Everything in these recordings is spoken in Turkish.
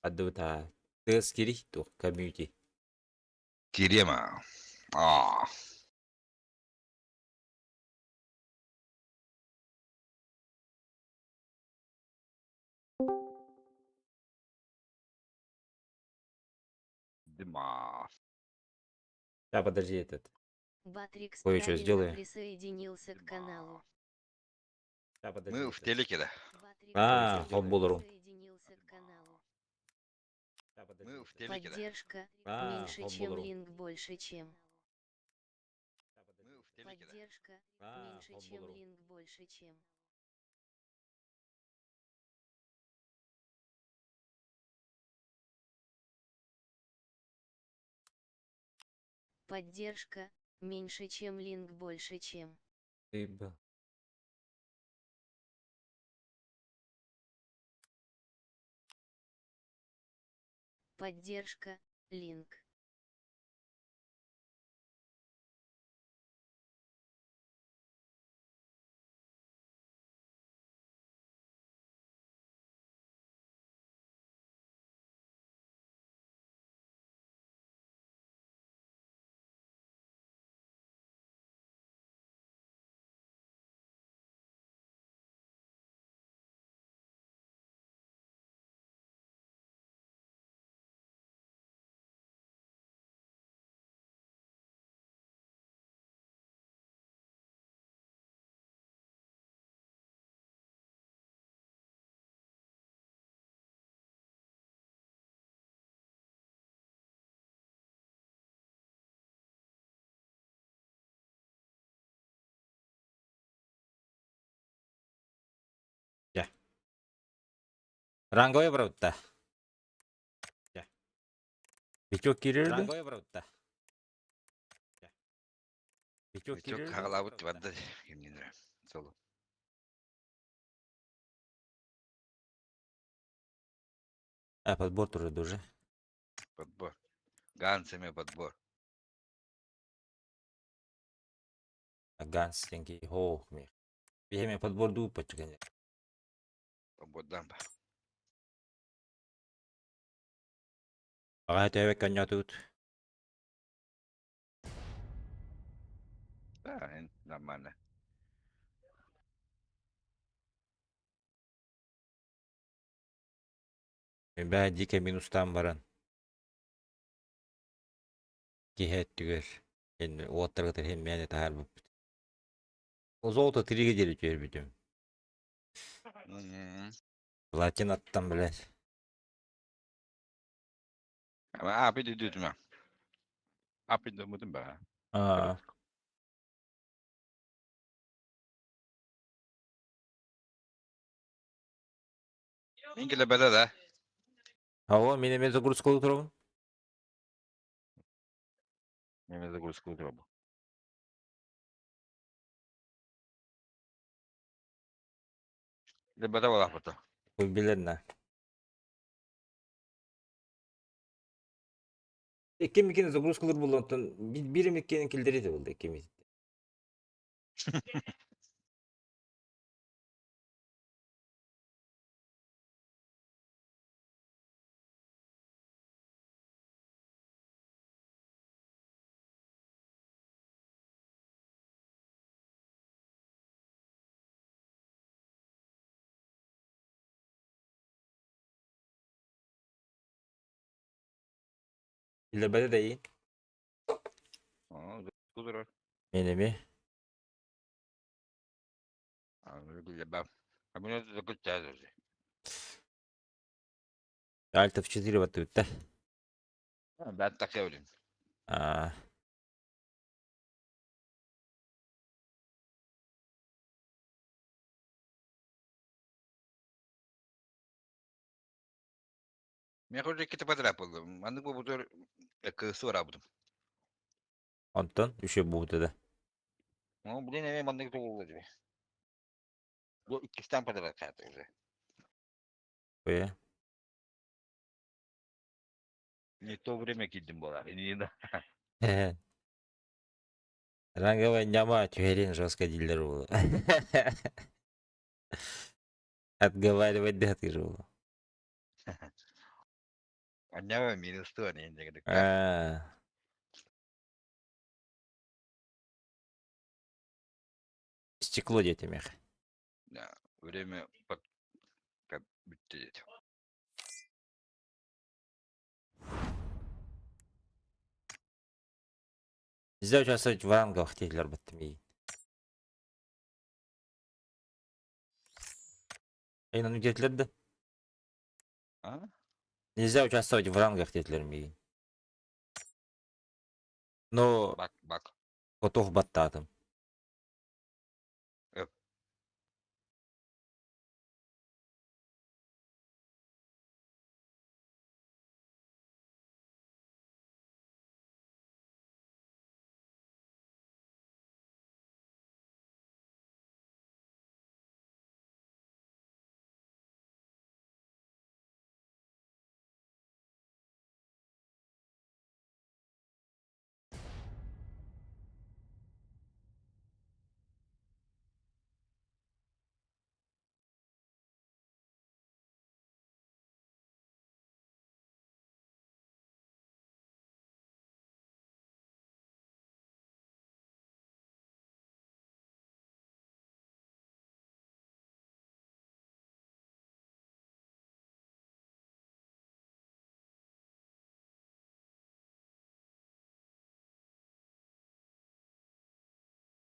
Адвта. Тес кирихту комьюнити. Кирема. А. Дима. Да, подожди этот. Батрикс Кое-что правильно сделаю. присоединился к каналу. Да, подожди Мы в этот. телеке, да? Батрикс А, правильно футболеру. присоединился к каналу. Да, подожди Мы в этот. телеке, да? Поддержка А, меньше, чем футболеру. линк больше, чем. Да, подожди Мы в этот. телеке, да? Поддержка А, меньше, чем футболеру. линк больше, чем. Поддержка меньше, чем линк больше, чем. Ты был. Поддержка линк. Я. Ранговый брат-то. Я. Бичок кирилді. Ранговый брат-то. Я. Бичок Чок кирилді. хагалабыт вадда кимнендер. Солу. А, подбор тоже дуже. Подбор. Гансами подбор. Ганс, деньги. Ох, мих. Я мне подбор дупать, конечно. Подбор дамба. А это я коня тут. Да, нормально. Бә дике минус там баран. Кихет түгер. Енді оттырғы тірхен мәне тағар бұп. О золото тириге дері түйер бітім. Платин аттан біләс. Ama abi de dedim ha. Abi de dedim be. А, İngilizce bede de. о, мен емен загрузка отыруын. Yemin загрузку bu. De bede var hafta. Ой, билерна. Экем мекені загрузкалар болуынтын, бири мекенін келдері де болды, экем мекені. Илебәді де ей. Aa, загрузку durar. Мен еме. Öyle ben. Abi ne de gideceğiz. Alt F4 баты өтті. Ben takıyorum. А, Ben hoca kitap adı yapalım. Anlık bu budur. Kısı var abim. онтон үші бұғыды да. Ama bu ne ne anlık da olacak. Bu ikisinden padra kaydı. Қоя. Не то время gittim bu arada. Не да. Ранговая няма тюхерен жестко дилер болды. Отговаривать да ты же было. Anne minus tuh nih jadi dekat. Стекло детемех. Ya, время под как bitti. Нельзя участвовать в рангах тейлер баттами. Aynen getirdi. А? Нельзя участвовать в рангах тетлерми. Но Bak. готов баттатым. Öp.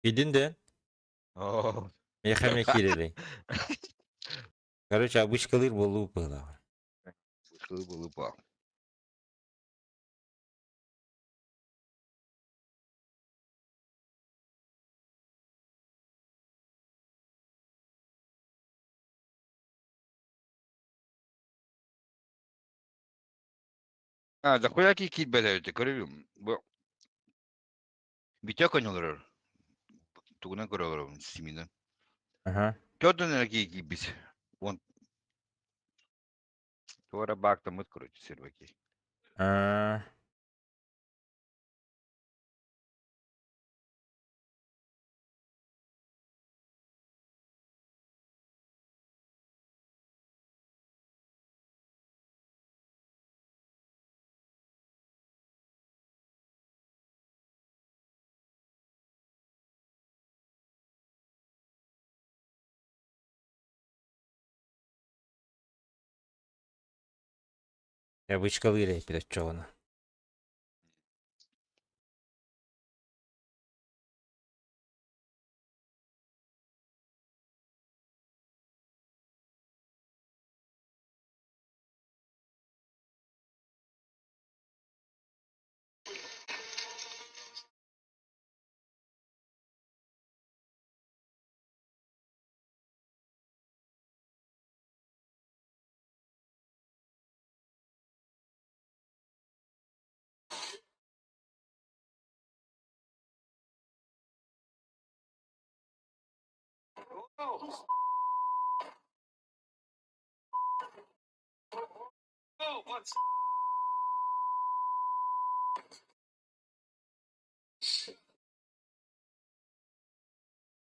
Видин де? Oh. Мехаме кирели. Короче, обычкалыр болу было. Lupa. А, да хуя кит белерdi görüyorum. Bu bitiyor oynuyorlar. Tuğuna görüyorum simiden. Ага. Gördün mü ki biz? Вон. Sonra baktım короче серваки. А, обычкалыр перед чона.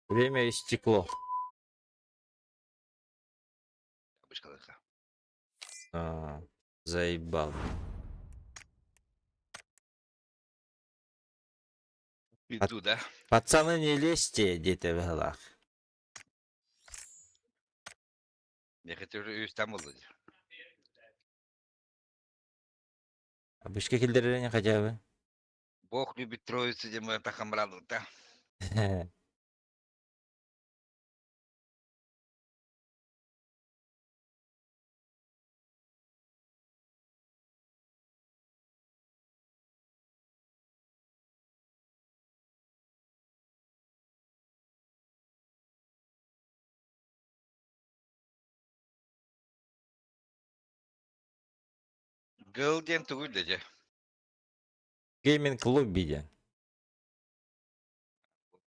Время истекло. Başkaları. А, заебал. Bitti da. Пацаны, не лезьте, дети в голах. Ne kadar İstanbul'da. Обычка килдерерин хотя бы. Бог любит троицу, где мы это хамрану, да? Голден тугуй да. Гейминг лобби.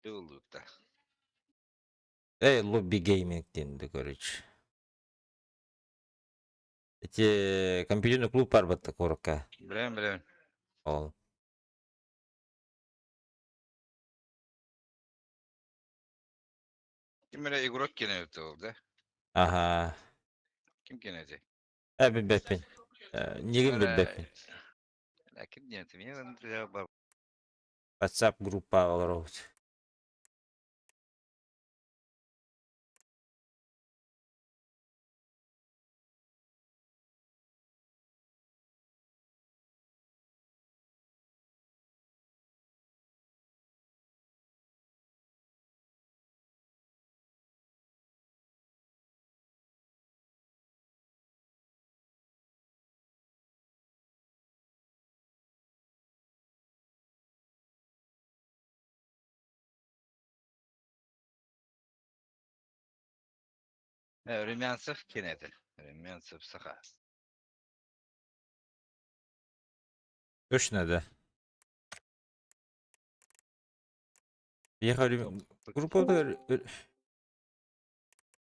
Дулук да. Лобби гейминг денди, короче. Эти компьютерный клуб бар батта коракка. Білем. Ол. Kimere игрок кенет да? Ага. Kim kenedi? Bilбеппин. Nigin bilbepin. Lakin niyetimi ben var. WhatsApp gruppa olarak. Rümyansıf kenedi. Rümyansıf saha. Öşnede. Bir gruppa da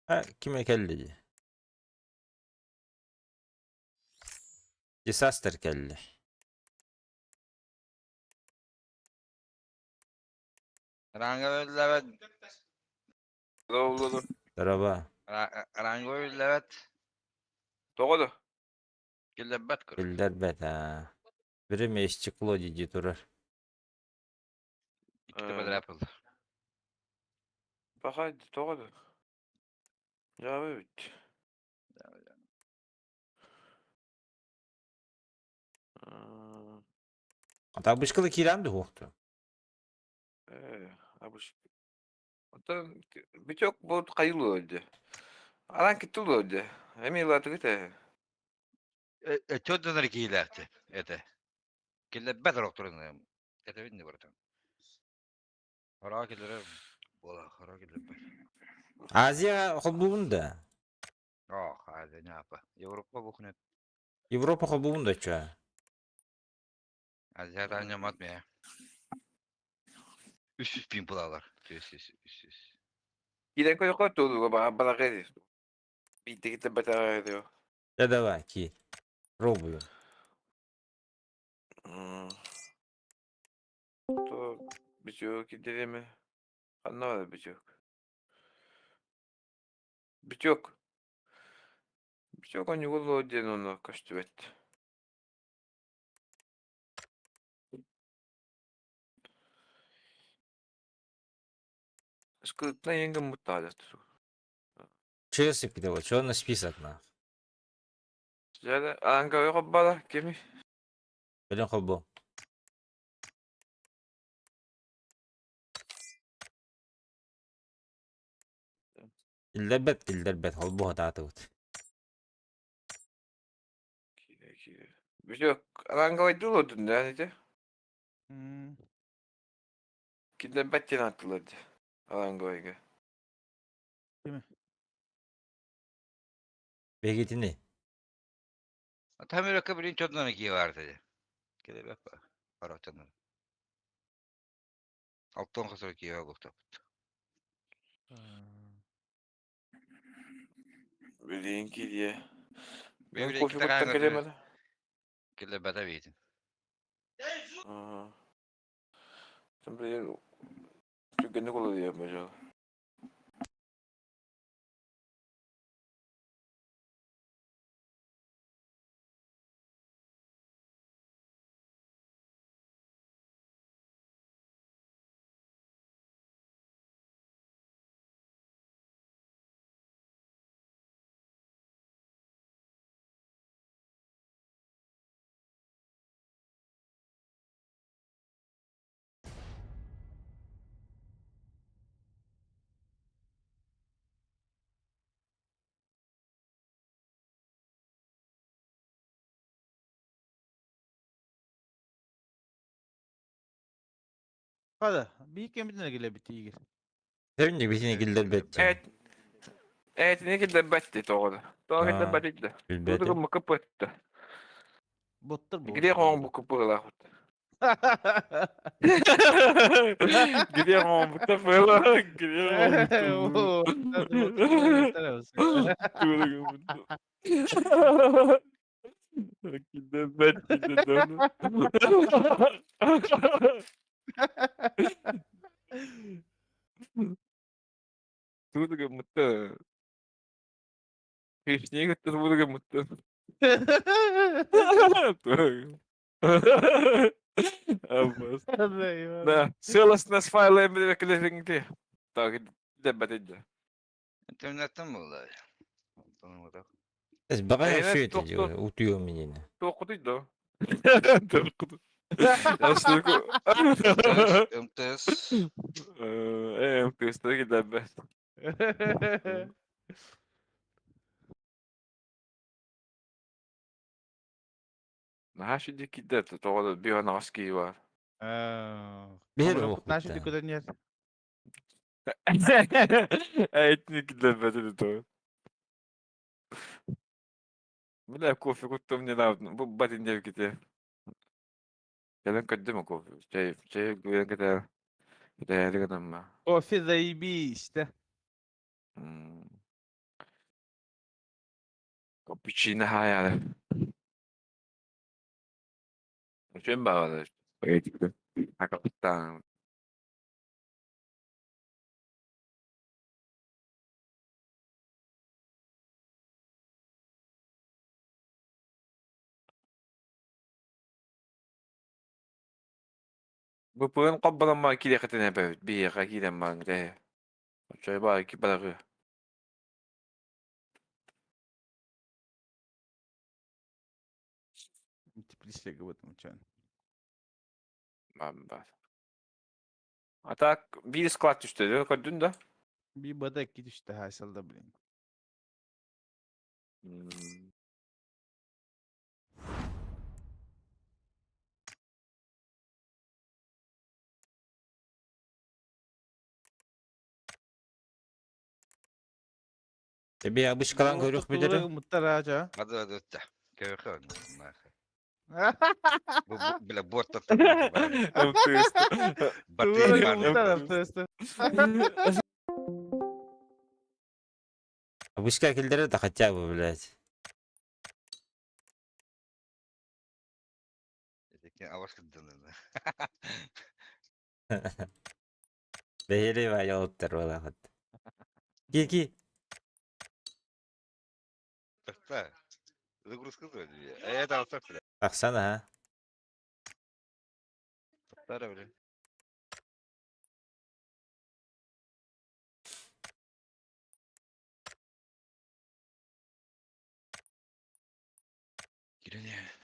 ha kime kelli? Disaster kelli. Rangoy levet. Doğru. Merhaba. Rangoy levet. Doğru. Gillebet kırık. Bilder bet ha. Biri meşçi Klodici durar. İki de bedel yapıldı. Bak hadi doğru. Ya evet. Aa, Ata bışkılı kirem de hoktu. Abi hatta birçok bu kayılı öldü. Alan gitti öldü. Hem yıllardır gitti. Çözdünler ki ilerdi. Ede. Gillebet doktorun. Ede bindi buradan. Hara gelirim. Bola hara gillebet. Azya hobbuğunda. Oh hadi ne yapı. Avrupa bu ne? Avrupa hobbuğunda çöğe. Aziyat anlamat mı ya? 300 bin pulalar. 300. Giden koyu koydu oldu. Bana geldi. Bir de gitti beter ediyor. Ya da var ki. Robuyor. To birçok gidelim mi? Anlamadım birçok. Birçok. Birçok onu yolu diyen onu kaçtı etti. Скрытно yenge mutlaka. Чего спитого? Чего на список на? Yani Ankara kabbala kimi? Белен хоббу. İlderbet hobbu hatatut. Birçok Ankara dolu yani de. Giden betten attılar de. Ankara'ya. Begitini. Tam öyle birin çözdüğünler ki var dedi. Gillebet bak. Hara çözdüler. Alttan kasar ki ya bu. Bildiğin ki diye. Ben Bir iki koşu tane kuttan götürür. gelemedi. Gillebet'e verdin. Sen bir tükenlik olur diye mesela. Hadi. Bir kemikten gele biti iyi. Sevince bitini gilderbet. Evet. Evet ne kadar betti doğru. Doğru Aa, da betti. Doğru Bilbedim. mu kapattı. Bottır bu. Gidiyor on bu kapıla. Gidiyor on bu kapıla. Gidiyor on bu Gidiyor betti de Tudo que mutlu. Hiç niye gitti tudo que mutlu. Abbas. Vallahi var. Да, целостность файла emri vekilerin Takip debat edeceğim. İnternetten mi olay? Tanımadık. Bakayım Aynen, şu çok ediyor. Utuyor menini. Okuduydu o. Okudu. Aslında MTS. testine gider ben. Ha şimdi gider. Doğru bir an askeri var. Bir Ama okut okut da. dikodan yer. Etnik gider ben de doğru. Bile kofi kuttum ne yaptın? Bu batin dev gidiyor. Gelen kaçtı mı kofi? Güven gider. Gider kadar mı? Kofi zayıbi işte. Cappuccino hayal. Schön bağlı. Spagetti. Hakikaten. Bu pun qabbalan ma kile katene be. Bir kakile ma ngde. Şöyle bak ki balığı. Теплише гыбытым чөн. Bamba. Hatta bir squat düştü. Diyor gördün de. Bir badak git işte haşalda bileyim. Bir yapış kalan kuyruk bilirim. Mutlar ağaca. Hadi ötte. Köy oyunu. Bu bile bortta tanıdık. Batıyı Tuğra var. mutlar aptası. Yapışka kildir de kaçacak bu bilet. Dedik avaş kıldın. Behiri var yoluttur valla kat. Ki. Tatta. Загрузка söylüyor. Evet alsak bile. Baksana ha. Tatta öyle. Girene.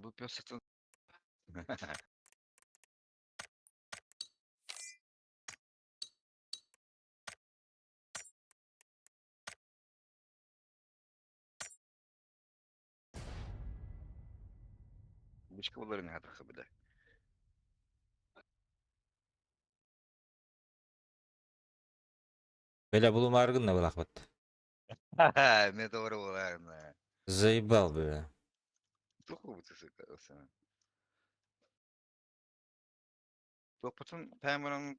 Bu piyasa satın. Başka bunları ne kadar bile. Böyle bulum argın da bulak bat. Ne doğru olan. Zıybal böyle. Çok mu bu tüsü sana? Topatın Pamper'ın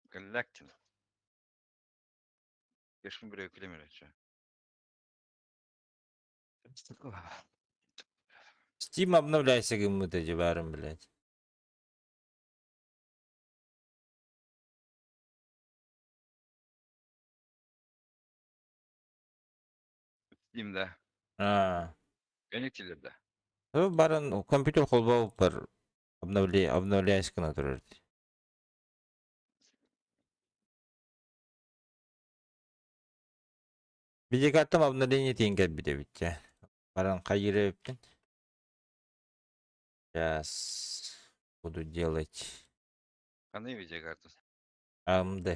Galactin. Yaşım bir öykülemiyor şu. Steam обновляйся гыммыта жибарым, блядь. Steam'de. А, Yöneticilerde. барын компьютер колбоп бар обновляйся гана турар. Видеокартам обновление тиен келбиде битче. Барын кайырып эптин. Сейчас буду делать Kanı video kartı. AMD.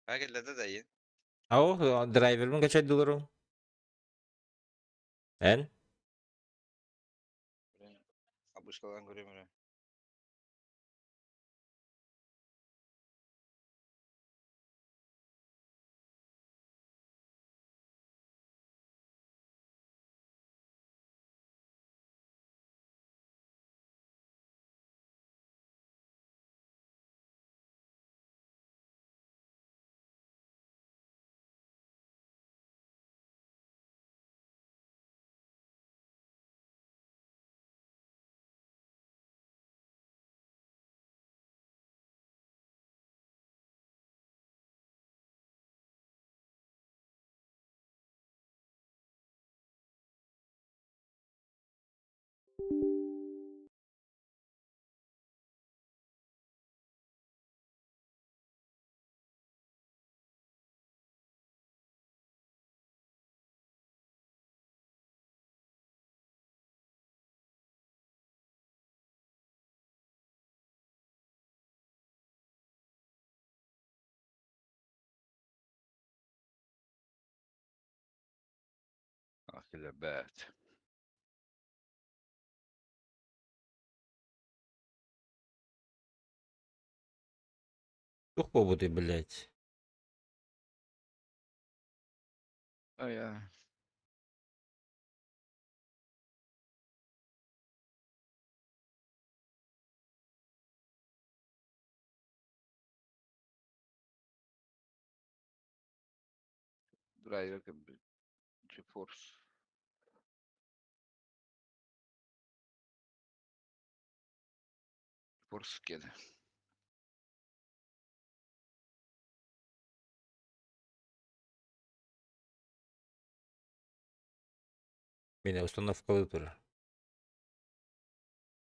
Hakillerde de iyi. Aw, driver'ın kaç dolarım? En? Abışkalan görüyorum öyle. Hakiller bet. Тух побуди, блядь. Ay ya. Driver gibi. GeForce. GeForce geldi. Мене установкали тур.